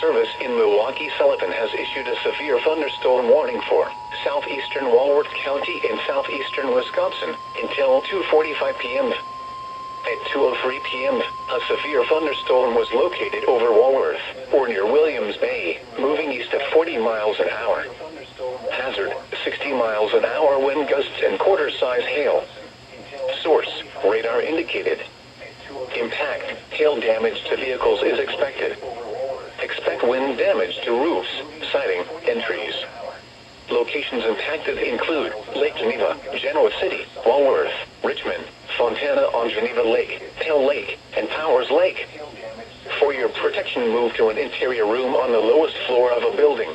Service in Milwaukee-Sullivan has issued a severe thunderstorm warning for southeastern Walworth County in southeastern Wisconsin until 2:45 p.m. At 2:03 p.m., a severe thunderstorm was located over Walworth, or near Williams Bay, moving east at 40 miles an hour. Hazard, 60 miles an hour wind gusts and quarter-size hail. Source, radar indicated. Impact, hail damage to vehicles is expected. Expect wind damage to roofs, siding, and trees. Locations impacted include Lake Geneva, Genoa City, Walworth, Richmond, Fontana on Geneva Lake, Pale Lake, and Powers Lake. For your protection, move to an interior room on the lowest floor of a building.